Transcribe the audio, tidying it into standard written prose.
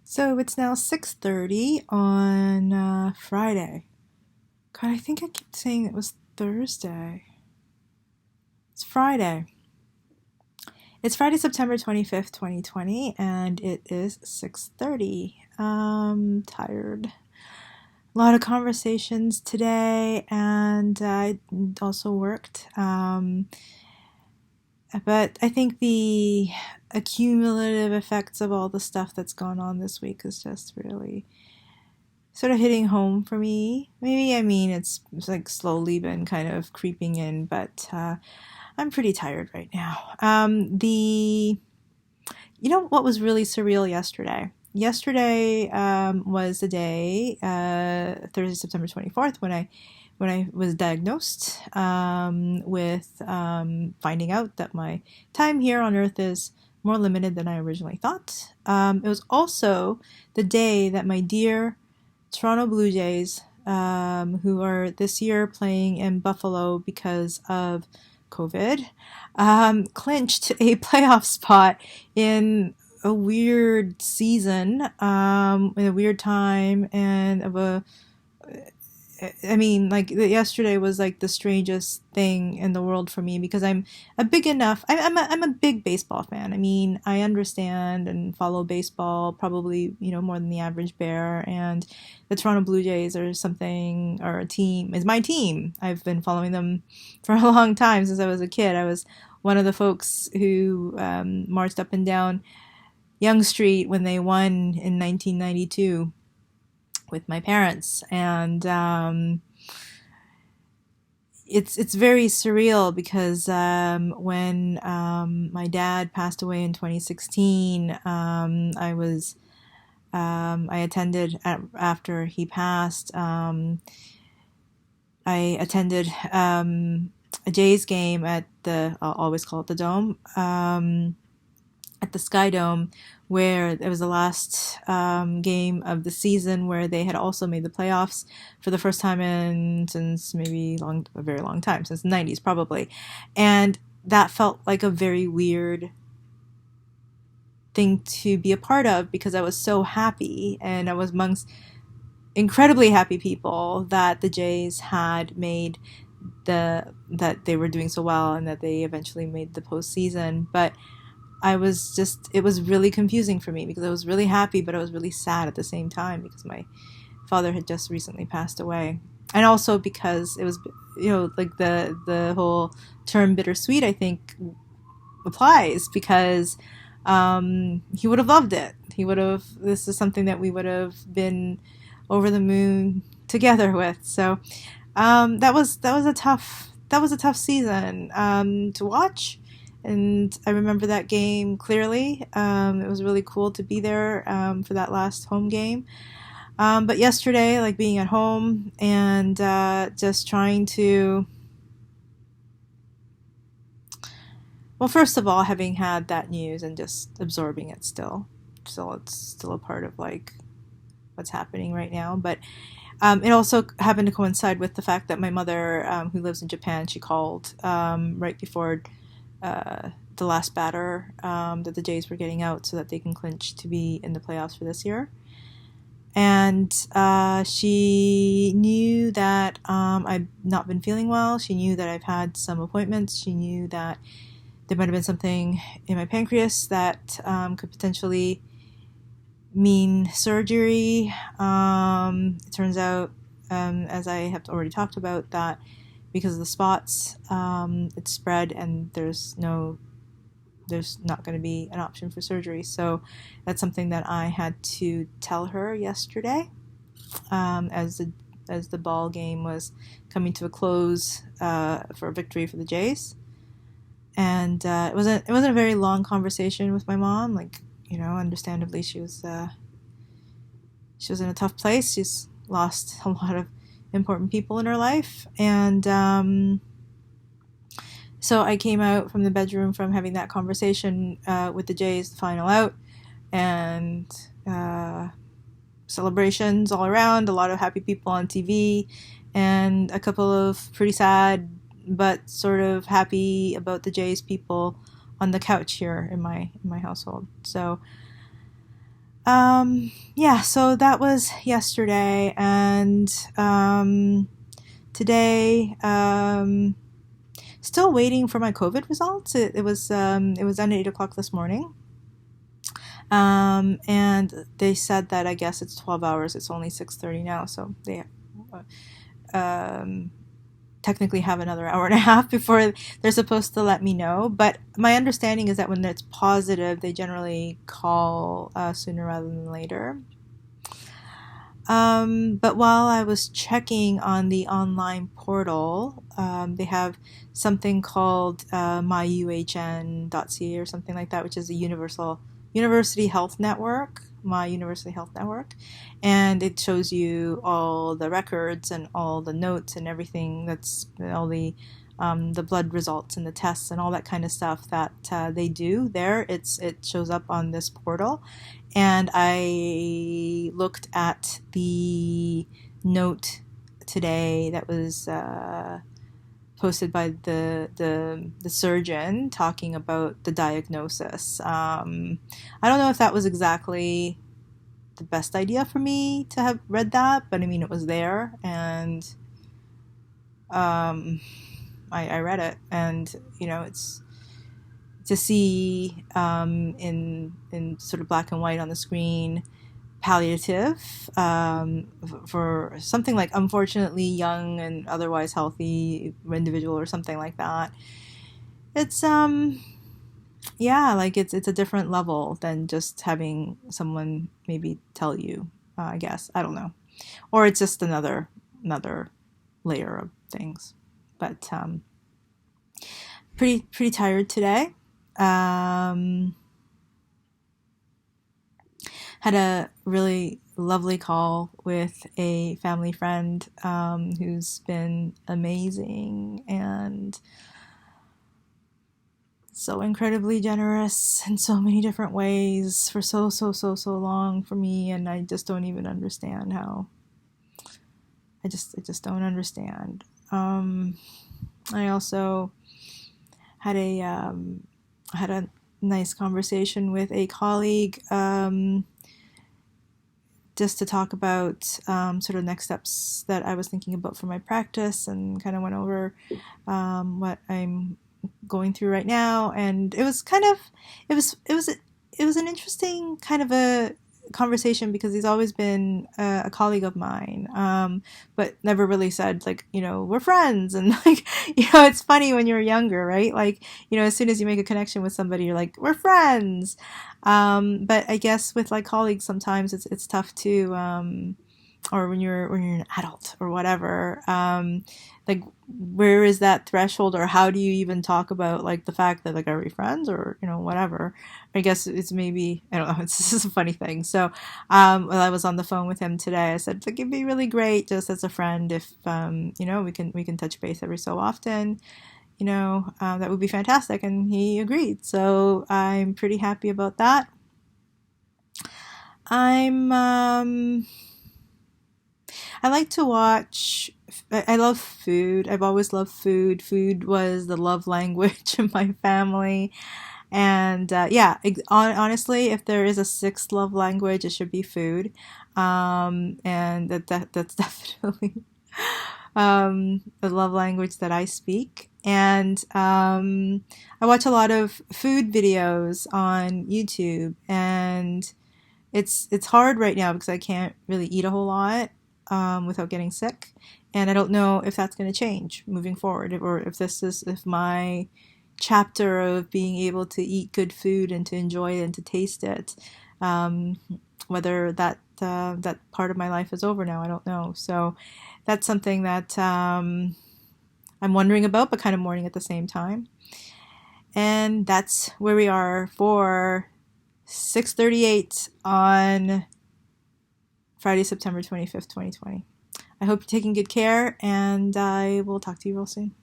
So it's now 6:30 on Friday. God, I think I kept saying it was Thursday. It's Friday. It's Friday, September 25th, 2020, and it is 6:30. Tired. A lot of conversations today, and I also worked. But I think the accumulative effects of all the stuff that's gone on this week is just really sort of hitting home for me. Maybe, I mean, it's like slowly been kind of creeping in, but I'm pretty tired right now. You know what was really surreal yesterday? Yesterday was the day, Thursday, September 24th, when I was diagnosed with finding out that my time here on Earth is more limited than I originally thought. It was also the day that my dear Toronto Blue Jays, who are this year playing in Buffalo because of COVID, clinched a playoff spot in a weird season, in a weird time, and of a I mean, like yesterday was like the strangest thing in the world for me because I'm a big enough. I'm a big baseball fan. I mean, I understand and follow baseball probably more than the average bear. And the Toronto Blue Jays are something, or a team is my team. I've been following them for a long time since I was a kid. I was one of the folks who marched up and down Yonge Street when they won in 1992 with my parents, and it's very surreal because when my dad passed away in 2016, I attended after he passed. I attended a Jays game at I'll always call it the Dome, at the Sky Dome, where it was the last game of the season where they had also made the playoffs for the first time since maybe a very long time, since the 90s probably. And that felt like a very weird thing to be a part of because I was so happy, and I was amongst incredibly happy people that the Jays had made that they were doing so well and that they eventually made the postseason. But it was really confusing for me because I was really happy, but I was really sad at the same time because my father had just recently passed away. And also because it was, like the whole term bittersweet, I think, applies because he would have loved it. This is something that we would have been over the moon together with. So that was a tough season to watch. And I remember that game clearly. It was really cool to be there for that last home game. But yesterday, like being at home and just trying to... Well, first of all, having had that news and just absorbing it still. So it's still a part of like what's happening right now. But it also happened to coincide with the fact that my mother, who lives in Japan, she called right before the last batter that the Jays were getting out so that they can clinch to be in the playoffs for this year. And she knew that I've not been feeling well. She knew that I've had some appointments. She knew that there might have been something in my pancreas that could potentially mean surgery. It turns out, as I have already talked about, that because of the spots, it's spread and there's not going to be an option for surgery. So that's something that I had to tell her yesterday, as the ball game was coming to a close for a victory for the Jays. And it wasn't a very long conversation with my mom. Like, understandably, she was in a tough place. She's lost a lot of important people in her life, and so I came out from the bedroom from having that conversation with the Jays, the final out, and celebrations all around, a lot of happy people on TV, and a couple of pretty sad but sort of happy about the Jays people on the couch here in my household. So Yeah, so that was yesterday, and today, still waiting for my COVID results. It was done at 8 o'clock this morning. And they said that I guess it's 12 hours. It's only 6:30 now, so they um, technically have another hour and a half before they're supposed to let me know. But my understanding is that when it's positive, they generally call sooner rather than later. But while I was checking on the online portal, they have something called MyUHN.ca or something like that, which is a university health network, My University Health Network, and it shows you all the records and all the notes and everything that's all the blood results and the tests and all that kind of stuff that they do there. It shows up on this portal, and I looked at the note today that was posted by the surgeon talking about the diagnosis. I don't know if that was exactly the best idea for me to have read that, but I mean, it was there, and I read it, and it's to see in sort of black and white on the screen, palliative, for something like unfortunately young and otherwise healthy individual or something like that. It's yeah, like it's a different level than just having someone maybe tell you. I guess I don't know, or it's just another layer of things. But pretty tired today. Had a really lovely call with a family friend who's been amazing and so incredibly generous in so many different ways for so long for me, and I just don't even understand how. I just don't understand. I also had a nice conversation with a colleague, just to talk about sort of next steps that I was thinking about for my practice, and kind of went over what I'm going through right now. And it was an interesting kind of a conversation, because he's always been a colleague of mine, but never really said, like, we're friends. And like, it's funny when you're younger, right? Like, as soon as you make a connection with somebody, you're like, we're friends. But I guess with like colleagues, sometimes it's tough to, or when you're an adult or whatever, like, where is that threshold, or how do you even talk about like the fact that, like, are we friends, or whatever. I guess it's maybe, I don't know, it's just a funny thing. So while I was on the phone with him today, I said, like, it'd be really great just as a friend if we can touch base every so often. That would be fantastic. And he agreed, so I'm pretty happy about that. I like to watch. I love food. I've always loved food. Food was the love language of my family. And yeah, honestly, if there is a sixth love language, it should be food. And that's definitely the love language that I speak. And I watch a lot of food videos on YouTube, and it's hard right now because I can't really eat a whole lot without getting sick, and I don't know if that's going to change moving forward, or if my chapter of being able to eat good food and to enjoy it and to taste it, whether that part of my life is over now. I don't know. So that's something that I'm wondering about, but kind of mourning at the same time. And that's where we are for 6:38 on Friday, September 25th, 2020. I hope you're taking good care, and I will talk to you real soon.